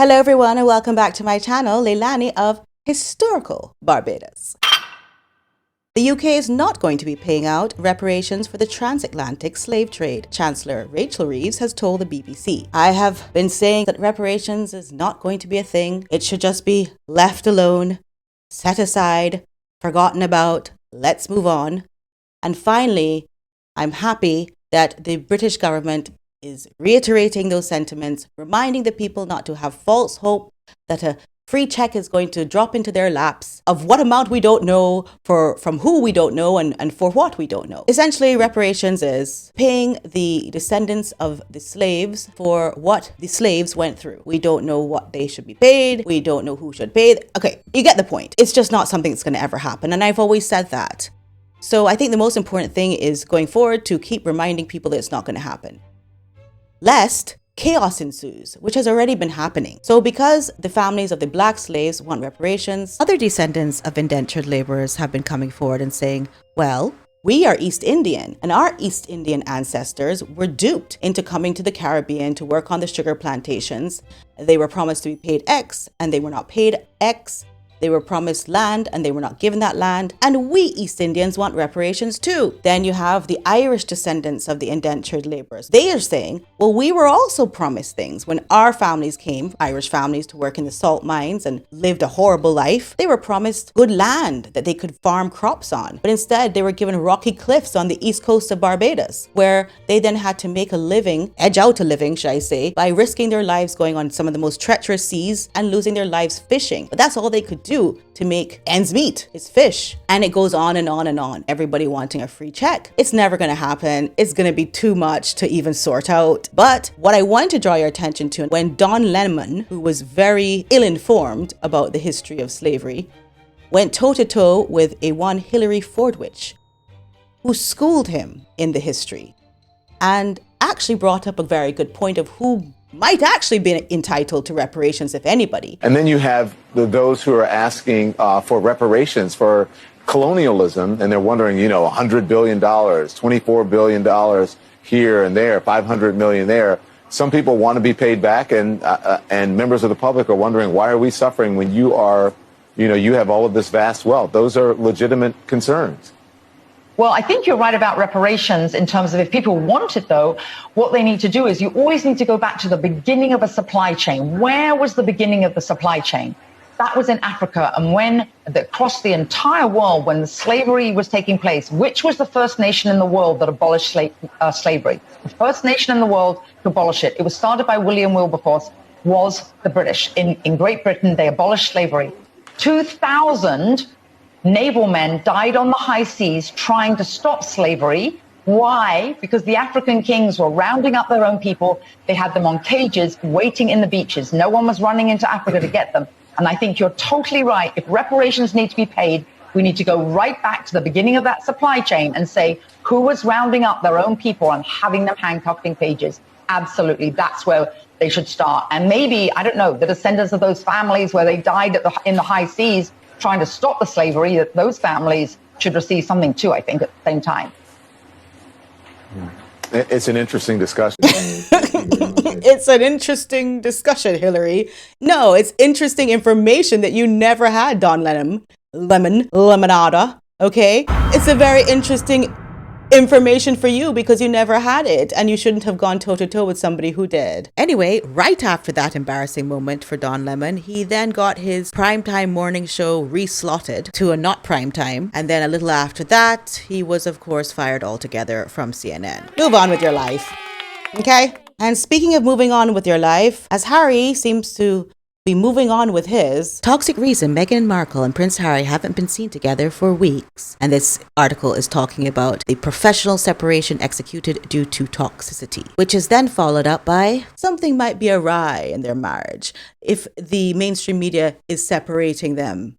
Hello everyone and welcome back to my channel, Leilani of Historical Barbados. The UK is not going to be paying out reparations for the transatlantic slave trade, Chancellor Rachel Reeves has told the BBC. I have been saying that reparations is not going to be a thing. It should just be left alone, set aside, forgotten about, let's move on. And finally, I'm happy that the British government is reiterating those sentiments, reminding the people not to have false hope that a free check is going to drop into their laps of what amount we don't know, from who we don't know, and for what we don't know. Essentially, reparations is paying the descendants of the slaves for what the slaves went through. We don't know what they should be paid. We don't know who should pay. Okay, you get the point. It's just not something that's going to ever happen. And I've always said that. So I think the most important thing is going forward to keep reminding people that it's not going to happen, lest chaos ensues, which has already been happening. So because the families of the black slaves want reparations, other descendants of indentured laborers have been coming forward and saying, well, we are East Indian, and our East Indian ancestors were duped into coming to the Caribbean to work on the sugar plantations. They were promised to be paid X, and they were not paid X. They were promised land and they were not given that land. And we East Indians want reparations too. Then you have the Irish descendants of the indentured laborers. They are saying, well, we were also promised things when our families came, Irish families, to work in the salt mines and lived a horrible life. They were promised good land that they could farm crops on. But instead, they were given rocky cliffs on the east coast of Barbados, where they then had to make a living, edge out a living, should I say, by risking their lives going on some of the most treacherous seas and losing their lives fishing. But that's all they could do to make ends meet, is fish. And it goes on and on and on. Everybody wanting a free check. It's never going to happen. It's going to be too much to even sort out. But what I want to draw your attention to, when Don Lemon, who was very ill-informed about the history of slavery, went toe-to-toe with a one Hilary Fordwich, who schooled him in the history and actually brought up a very good point of who might actually be entitled to reparations, if anybody. And then you have those who are asking for reparations for colonialism, and they're wondering, $100 billion, $24 billion here and there, $500 million there. Some people want to be paid back, and members of the public are wondering, why are we suffering when you have all of this vast wealth? Those are legitimate concerns. Well, I think you're right about reparations in terms of if people want it, though, what they need to do is you always need to go back to the beginning of a supply chain. Where was the beginning of the supply chain? That was in Africa. And when across the entire world, when the slavery was taking place, which was the first nation in the world that abolished slavery? The first nation in the world to abolish it. It was started by William Wilberforce, was the British. In Great Britain, they abolished slavery. 2,000 naval men died on the high seas trying to stop slavery. Why? Because the African kings were rounding up their own people. They had them on cages waiting in the beaches. No one was running into Africa to get them. And I think you're totally right. If reparations need to be paid, we need to go right back to the beginning of that supply chain and say who was rounding up their own people and having them handcuffed in cages. Absolutely. That's where they should start. And maybe, I don't know, the descendants of those families where they died in the high seas trying to stop the slavery, that those families should receive something too, I think, at the same time. It's an interesting discussion. It's an interesting discussion, Hillary. No, it's interesting information that you never had, Don Lemonada, okay? It's a very interesting information for you because you never had it and you shouldn't have gone toe-to-toe with somebody who did. Anyway, right after that embarrassing moment for Don Lemon, he then got his primetime morning show reslotted to a not primetime, and then a little after that he was of course fired altogether from CNN. Move on with your life, okay? And speaking of moving on with your life, as Harry seems to be moving on with his toxic reason, Meghan Markle and Prince Harry haven't been seen together for weeks. And this article is talking about the professional separation executed due to toxicity, which is then followed up by something might be awry in their marriage if the mainstream media is separating them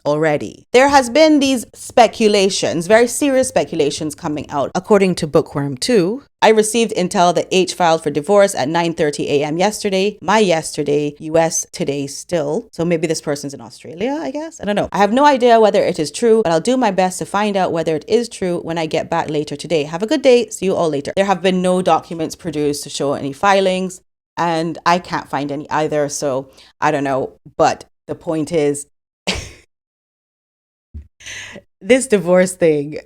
already. There has been these speculations, very serious speculations coming out. According to Bookworm 2, I received intel that H filed for divorce at 9:30 a.m. yesterday. My yesterday, US today still. So maybe this person's in Australia, I guess. I don't know. I have no idea whether it is true, but I'll do my best to find out whether it is true when I get back later today. Have a good day. See you all later. There have been no documents produced to show any filings. and I can't find any either. So I don't know. But the point is, this divorce thing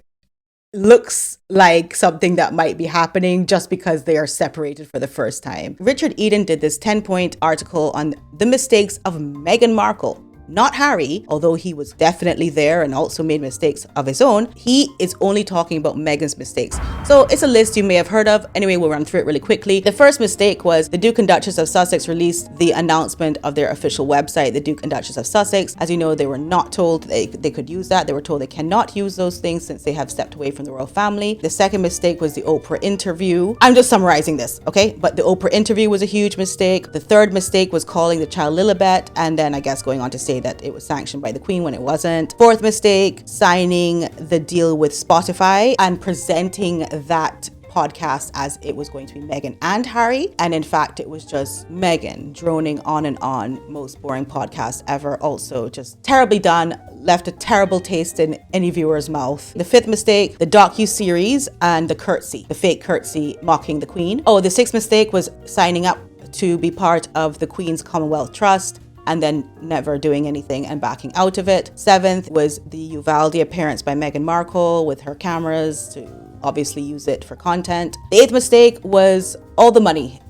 looks like something that might be happening just because they are separated for the first time. Richard Eden did this 10-point article on the mistakes of Meghan Markle. Not Harry, although he was definitely there and also made mistakes of his own. He is only talking about Meghan's mistakes. So it's a list you may have heard of. Anyway, we'll run through it really quickly. The first mistake was the Duke and Duchess of Sussex released the announcement of their official website, the Duke and Duchess of Sussex. As you know, they were not told they could use that. They were told they cannot use those things since they have stepped away from the royal family. The second mistake was the Oprah interview. I'm just summarizing this, okay? But the Oprah interview was a huge mistake. The third mistake was calling the child Lilibet, and then I guess going on to say that it was sanctioned by the Queen when it wasn't. Fourth mistake, signing the deal with Spotify and presenting that podcast as it was going to be Meghan and Harry. And in fact, it was just Meghan droning on and on. Most boring podcast ever. Also just terribly done. Left a terrible taste in any viewer's mouth. The fifth mistake, the docu-series and the curtsy, the fake curtsy mocking the Queen. Oh, the sixth mistake was signing up to be part of the Queen's Commonwealth Trust and then never doing anything and backing out of it. Seventh was the Uvalde appearance by Meghan Markle with her cameras to obviously use it for content. The eighth mistake was all the money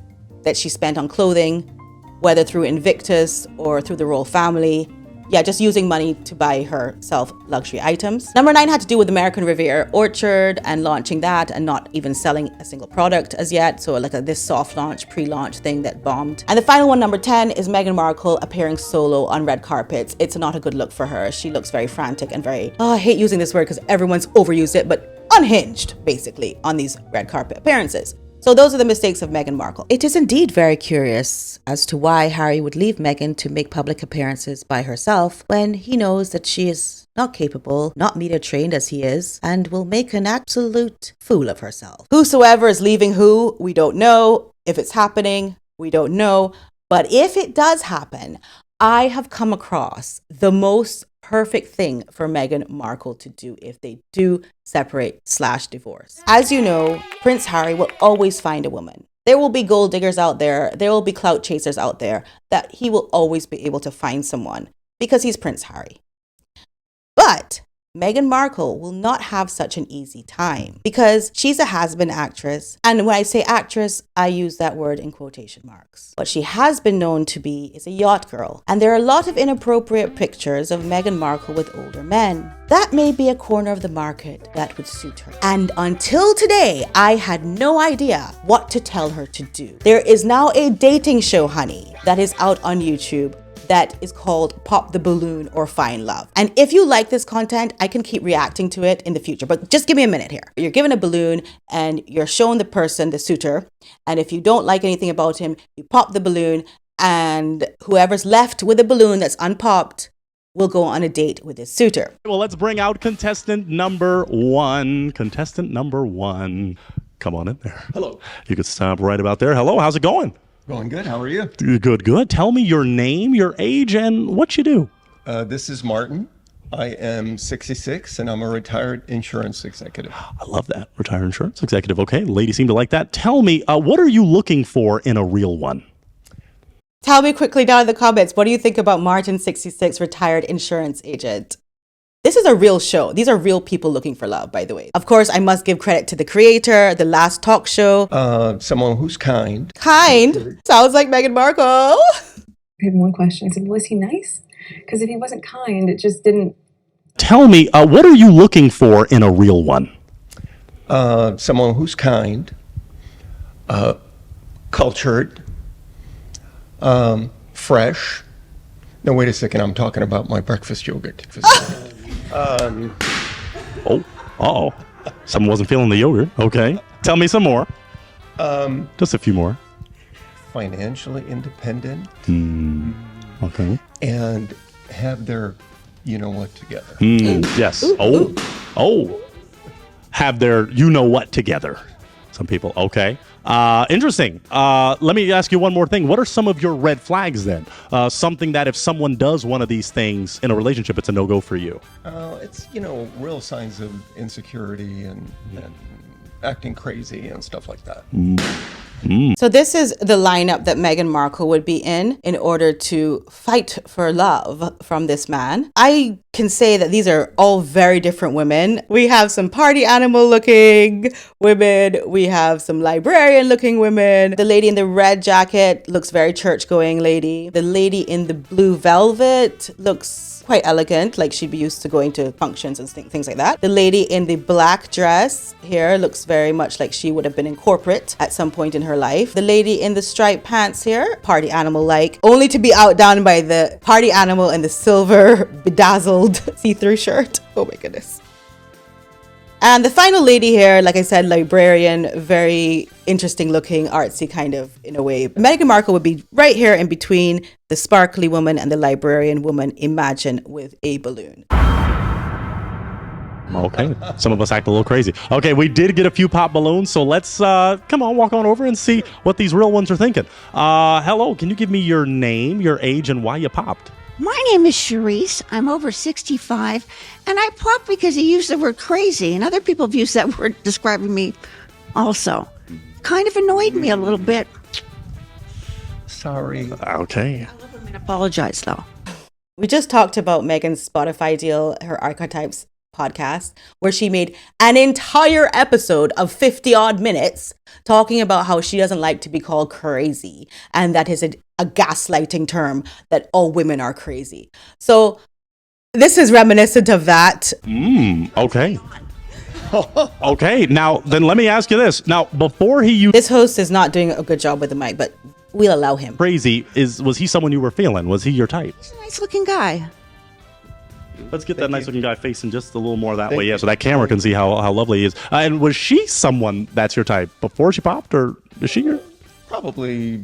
that she spent on clothing, whether through Invictus or through the royal family. Yeah, just using money to buy herself luxury items. Number 9 had to do with American Riviera Orchard and launching that and not even selling a single product as yet. So like this soft launch, pre-launch thing that bombed. And the final one, number 10, is Meghan Markle appearing solo on red carpets. It's not a good look for her. She looks very frantic and very, I hate using this word because everyone's overused it, but unhinged basically on these red carpet appearances. So those are the mistakes of Meghan Markle. It is indeed very curious as to why Harry would leave Meghan to make public appearances by herself when he knows that she is not capable, not media trained as he is, and will make an absolute fool of herself. Whosoever is leaving who, we don't know. If it's happening, we don't know. But if it does happen, I have come across the most perfect thing for Meghan Markle to do if they do separate/divorce. As you know, Prince Harry will always find a woman. There will be gold diggers out there. There will be clout chasers out there that he will always be able to find someone because he's Prince Harry. But Meghan Markle will not have such an easy time because she's a has-been actress. And when I say actress, I use that word in quotation marks. What she has been known to be is a yacht girl. And there are a lot of inappropriate pictures of Meghan Markle with older men. That may be a corner of the market that would suit her. And until today, I had no idea what to tell her to do. There is now a dating show, honey, that is out on YouTube that is called Pop the Balloon or Find Love. And if you like this content, I can keep reacting to it in the future, but just give me a minute here. You're given a balloon and you're shown the person, the suitor. And if you don't like anything about him, you pop the balloon and whoever's left with the balloon that's unpopped will go on a date with his suitor. Well, let's bring out contestant number one. Contestant number one. Come on in there. Hello. You could stop right about there. Hello, how's it going? Going good. How are you? Good, good. Tell me your name, your age, and what you do. This is Martin. I am 66, and I'm a retired insurance executive. I love that. Retired insurance executive. Okay, ladies seem to like that. Tell me, what are you looking for in a real one? Tell me quickly down in the comments, what do you think about Martin, 66, retired insurance agent? This is a real show. These are real people looking for love, by the way. Of course, I must give credit to the creator, the last talk show. Someone who's kind. Kind? Sounds like Meghan Markle. I had one question. I said, well, is he nice? Because if he wasn't kind, it just didn't. Tell me, what are you looking for in a real one? Someone who's kind, cultured, fresh. No, wait a second. I'm talking about my breakfast yogurt. Oh, someone wasn't feeling the yogurt. Okay, tell me some more. Just a few more. Financially independent. Okay. And have their, you know what, together. Yes. Oh. Have their, you know what, together. Some people. Okay. Interesting. Let me ask you one more thing. What are some of your red flags then? Something that if someone does one of these things in a relationship, it's a no-go for you. It's, real signs of insecurity and acting crazy and stuff like that. So this is the lineup that Meghan Markle would be in order to fight for love from this man. I can say that these are all very different women. We have some party animal looking women. We have some librarian looking women. The lady in the red jacket looks very church going lady. The lady in the blue velvet looks quite elegant, like she'd be used to going to functions and things like that. The lady in the black dress here looks very much like she would have been in corporate at some point in her life. The lady in the striped pants here, party animal like, only to be outdone by the party animal in the silver bedazzled see-through shirt. Oh my goodness. And the final lady here, like I said, librarian, very interesting looking, artsy kind of in a way. Meghan Markle would be right here in between the sparkly woman and the librarian woman, imagine with a balloon. Okay, some of us act a little crazy. Okay, we did get a few pop balloons, so let's come on, walk on over and see what these real ones are thinking. Hello, can you give me your name, your age, and why you popped? My name is Charisse. I'm over 65, and I popped because he used the word crazy, and other people have used that word describing me also. Kind of annoyed me a little bit. Sorry. Okay. I love him and apologize, though. We just talked about Meghan's Spotify deal, her Archetypes podcast, where she made an entire episode of 50 odd minutes talking about how she doesn't like to be called crazy, and that is a gaslighting term, that all women are crazy. So this is reminiscent of that. Okay. Okay, now then let me ask you this. Now, before he used This host is not doing a good job with the mic, but we'll allow him. crazy, was he someone you were feeling? Was he your type? He's a nice-looking guy. Let's get that nice looking guy facing just a little more that way. Yeah, so that camera can see how lovely he is. And was she someone that's your type before she popped, or is she your Probably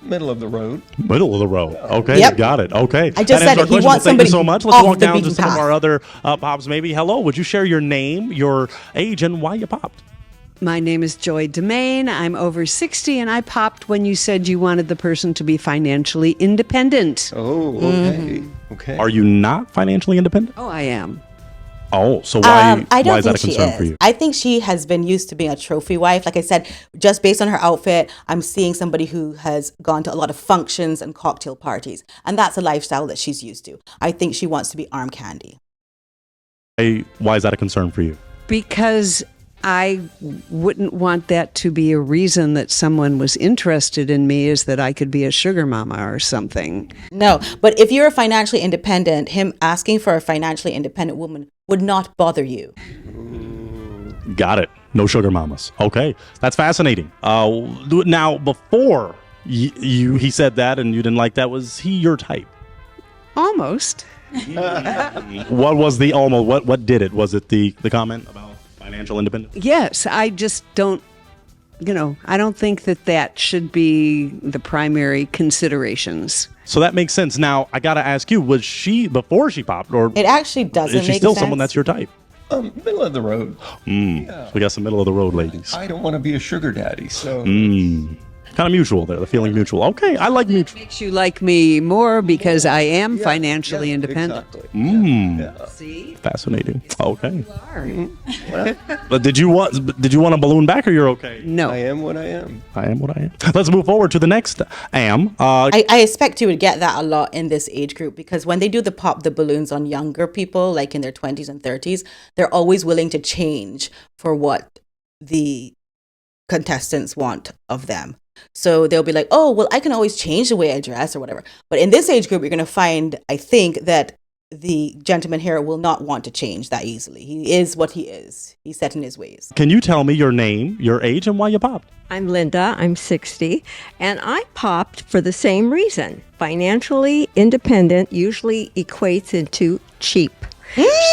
middle of the road. middle of the road? Okay, Yep. got it. Okay. I just That said answers it. our He question. wants Well, thank you somebody so much. Let's off walk the down to beaten some of path. our other pops maybe. Hello, would you share your name, your age, and why you popped? My name is Joy Demain. I'm over 60, and I popped when you said you wanted the person to be financially independent. Oh, okay. Okay. Are you not financially independent? Oh, I am. Oh, so why I don't is that think a she concern is. for you? I think she has been used to being a trophy wife. Like I said, just based on her outfit, I'm seeing somebody who has gone to a lot of functions and cocktail parties. And that's a lifestyle that she's used to. I think she wants to be arm candy. Why is that a concern for you? Because I wouldn't want that to be a reason that someone was interested in me, is that I could be a sugar mama or something. No, but if you're financially independent, him asking for a financially independent woman would not bother you. Got it. No sugar mamas. Okay, that's fascinating. Now, before he said that and you didn't like that, was he your type? Almost. What was the almost? What did it? Was it the comment about financial independence? Yes, I just don't, I don't think that should be the primary considerations. So that makes sense. Now, I got to ask you, was she, before she popped, or It actually doesn't is she make still sense. someone that's your type? Middle of the road. So we got some middle of the road ladies. I don't want to be a sugar daddy, so Kind of mutual there, the feeling mutual. Okay, I like mutual. Makes you like me more because I am financially independent. Exactly. See? Fascinating. Okay. Are. But did you want a balloon back, or you're okay? No. I am what I am. I am what I am. Let's move forward to the next am. I expect you would get that a lot in this age group, because when they do the balloons on younger people, like in their 20s and 30s, they're always willing to change for what the contestants want of them. So they'll be like, oh, well, I can always change the way I dress or whatever. But in this age group, you're going to find, I think, that the gentleman here will not want to change that easily. He is what he is. He's set in his ways. Can you tell me your name, your age, and why you popped? I'm Linda, I'm 60, and I popped for the same reason. Financially independent usually equates into cheap.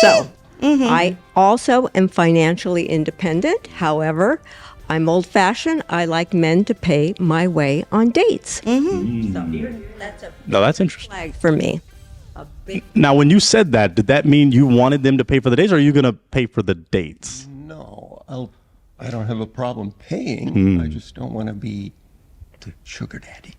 So I also am financially independent. However, I'm old-fashioned. I like men to pay my way on dates. So that's a No, that's interesting. flag for me. Now, when you said that, did that mean you wanted them to pay for the dates, or are you going to pay for the dates? No, I don't have a problem paying. I just don't want to be the sugar daddy.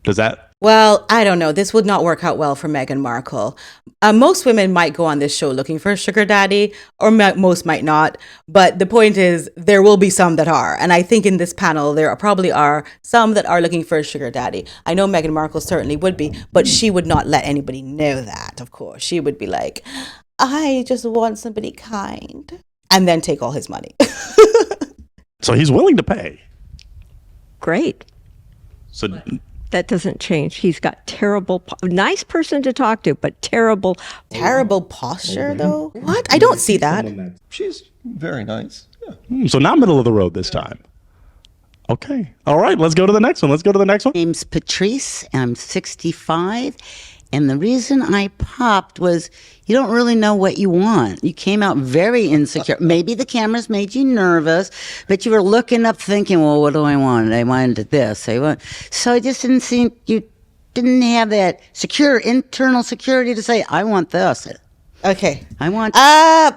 Does that Well, I don't know. This would not work out well for Meghan Markle. Most women might go on this show looking for a sugar daddy, or most might not. But the point is, there will be some that are. And I think in this panel, there probably are some that are looking for a sugar daddy. I know Meghan Markle certainly would be, but she would not let anybody know that, of course. She would be like, I just want somebody kind. And then take all his money. So he's willing to pay. Great. So That doesn't change. He's got nice person to talk to, but terrible posture, though? What? I don't see that. She's very nice. Yeah. So not middle of the road this time. Okay. All right. Let's go to the next one. My name's Patrice. I'm 65. And the reason I popped was you don't really know what you want. You came out very insecure. Maybe the cameras made you nervous, but you were looking up thinking, well, what do I want? I wanted this. So I just didn't see, you didn't have that internal security to say, I want this. Okay. I want.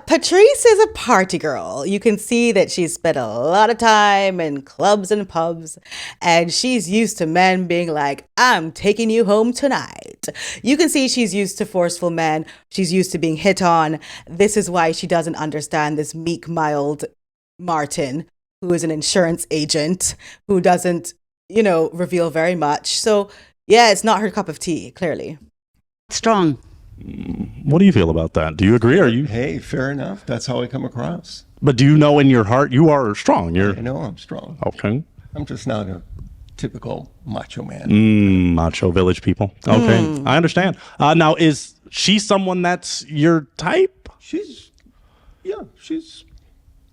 Patrice is a party girl. You can see that she's spent a lot of time in clubs and pubs, and she's used to men being like, I'm taking you home tonight. You can see she's used to forceful men. She's used to being hit on. This is why she doesn't understand this meek, mild Martin, who is an insurance agent, who doesn't, reveal very much. So, yeah, it's not her cup of tea, clearly. Strong. What do you feel about that? Do you agree? Hey, fair enough. That's how I come across. But do you know in your heart you are strong? I know I'm strong. Okay. I'm just not a typical macho man. Macho village people. Okay. I understand. Now, is she someone that's your type? She's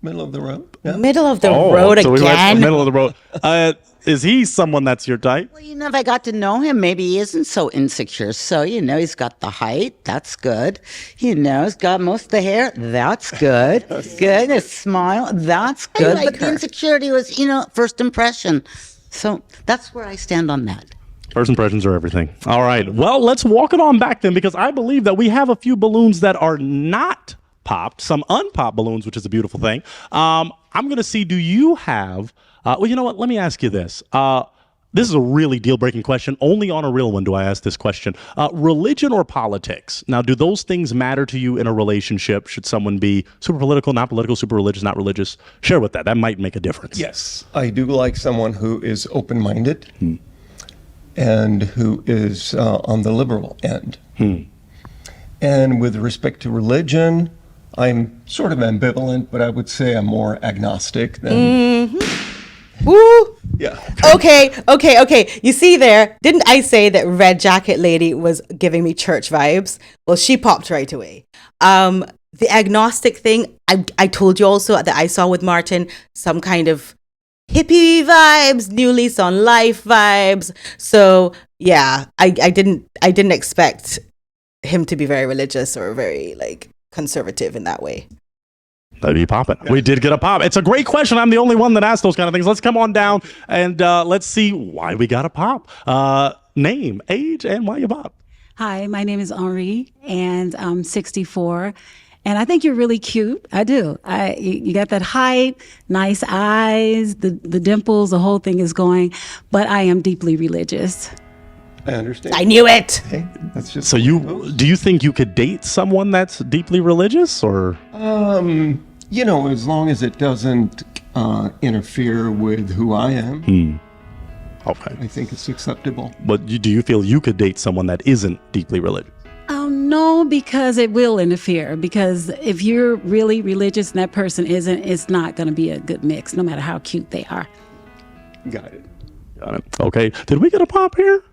middle of the road. Yeah. Middle of the road so again? Middle of the road. Is he someone that's your type? Well, if I got to know him, maybe he isn't so insecure. So, he's got the height. That's good. He's got most of the hair. That's good. Good. His smile. That's good. But the insecurity was, first impression. So that's where I stand on that. First impressions are everything. All right. Well, let's walk it on back then, because I believe that we have a few balloons that are not popped, some unpopped balloons, which is a beautiful thing. I'm going to see, do you have... well, you know what? Let me ask you this. This is a really deal-breaking question. Only on a real one do I ask this question. Religion or politics? Now, do those things matter to you in a relationship? Should someone be super political, not political, super religious, not religious? Share with that. That might make a difference. Yes. I do like someone who is open-minded and who is on the liberal end. And with respect to religion, I'm sort of ambivalent, but I would say I'm more agnostic than... Woo! Yeah. Okay. You see there, didn't I say that Red Jacket Lady was giving me church vibes? Well, she popped right away. The agnostic thing, I told you also that I saw with Martin some kind of hippie vibes, new lease on life vibes. So yeah, I didn't expect him to be very religious or very conservative in that way. That'd be popping. We did get a pop. It's a great question. I'm the only one that asked those kind of things. Let's come on down and let's see why we got a pop. Name, age, and why you pop. Hi, my name is Henri, and I'm 64. And I think you're really cute. I do. You got that height, nice eyes, the dimples, the whole thing is going. But I am deeply religious. I understand. I knew it. Hey, that's just so do you think you could date someone that's deeply religious, or? As long as it doesn't interfere with who I am. Okay. I think it's acceptable. But do you feel you could date someone that isn't deeply religious? No, because it will interfere. Because if you're really religious and that person isn't, it's not going to be a good mix, no matter how cute they are. Got it. Okay. Did we get a pop here?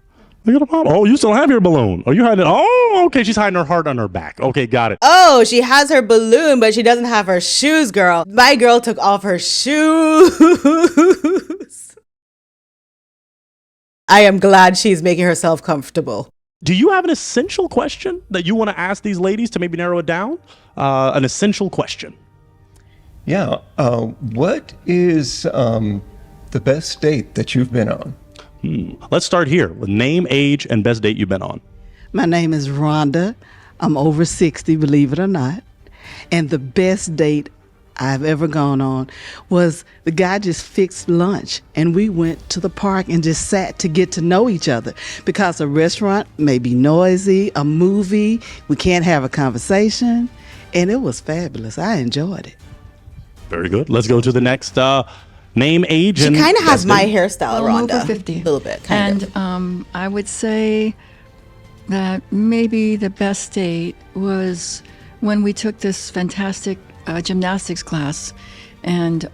We got a pop. Oh, you still have your balloon. Are you hiding it? Oh, okay. She's hiding her heart on her back. Okay, got it. Oh, she has her balloon, but she doesn't have her shoes, girl. My girl took off her shoes. I am glad she's making herself comfortable. Do you have an essential question that you want to ask these ladies to maybe narrow it down? An essential question. Yeah. What is the best date that you've been on? Let's start here with name, age, and best date you've been on. My name is Rhonda. I'm over 60, believe it or not. And the best date I've ever gone on was the guy just fixed lunch and we went to the park and just sat to get to know each other, because a restaurant may be noisy, a movie, we can't have a conversation, and it was fabulous. I enjoyed it. Very good. Let's go to the next name, age, She and kind of has best my date. hairstyle, Well, I'm Rhonda. over 50. A little bit, kind of. And I would say that maybe the best date was when we took this fantastic gymnastics class, and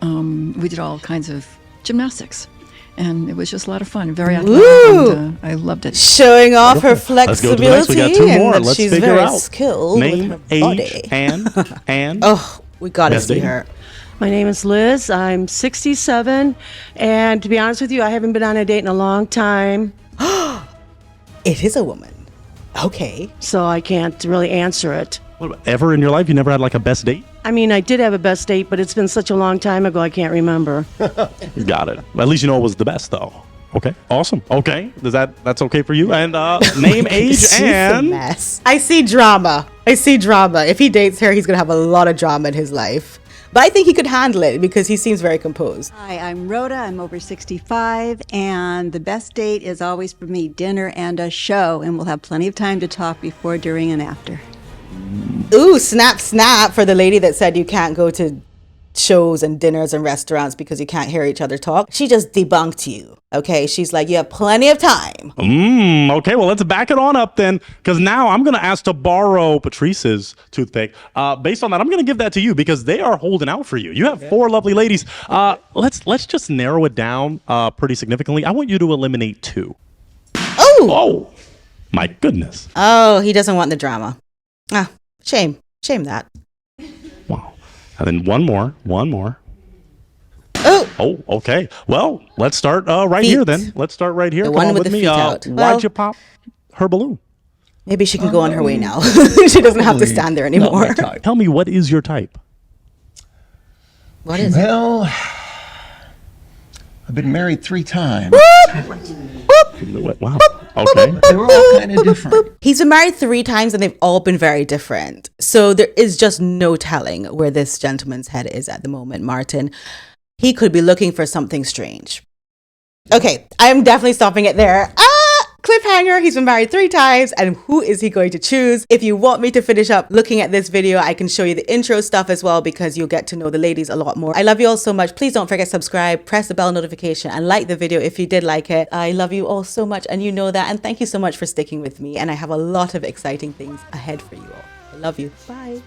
we did all kinds of gymnastics. And it was just a lot of fun, very athletic, Ooh. and I loved it. Showing off her Let's go to the next. We flexibility got two and more. that Let's she's figure very out. skilled Name, with her age, body. and Oh, we gotta Best see date. her. My name is Liz. I'm 67. And to be honest with you, I haven't been on a date in a long time. It is a woman. Okay. So I can't really answer it. What about, ever in your life you never had like a best date? I mean, I did have a best date, but it's been such a long time ago, I can't remember. Got it. At least you know it was the best, though. Okay, awesome. Okay, that's okay for you? And name, age, She's a and mess. I see drama. If he dates her, he's gonna have a lot of drama in his life. But I think he could handle it because he seems very composed. Hi, I'm Rhoda. I'm over 65, and the best date is always for me dinner and a show, and we'll have plenty of time to talk before, during, and after. Ooh, snap, snap for the lady that said you can't go to shows and dinners and restaurants because you can't hear each other talk. She just debunked you. Okay, she's like, you have plenty of time. Okay, well, let's back it on up then, because now I'm going to ask to borrow Patrice's toothpick. Based on that, I'm going to give that to you because they are holding out for you. You have four lovely ladies. Let's just narrow it down pretty significantly. I want you to eliminate two. Oh, my goodness. Oh, he doesn't want the drama. Ah, shame that. Wow. And then one more. Oh, okay. Well, let's start right here then. Let's start right here. The Come one on with with the me. feet out. Why'd Well- you pop her balloon? Maybe she can go on her way now. She doesn't have to stand there anymore. Tell me, what is your type? What is Well, I've been married 3 times. Wow. Okay. They were all kind of different. He's been married 3 times and they've all been very different. So there is just no telling where this gentleman's head is at the moment, Martin. He could be looking for something strange. Okay, I'm definitely stopping it there. Cliffhanger, he's been married 3 times, and who is he going to choose? If you want me to finish up looking at this video, I can show you the intro stuff as well because you'll get to know the ladies a lot more. I love you all so much. Please don't forget to subscribe, press the bell notification, and like the video if you did like it. I love you all so much, and you know that, and thank you so much for sticking with me, and I have a lot of exciting things ahead for you all. I love you. Bye.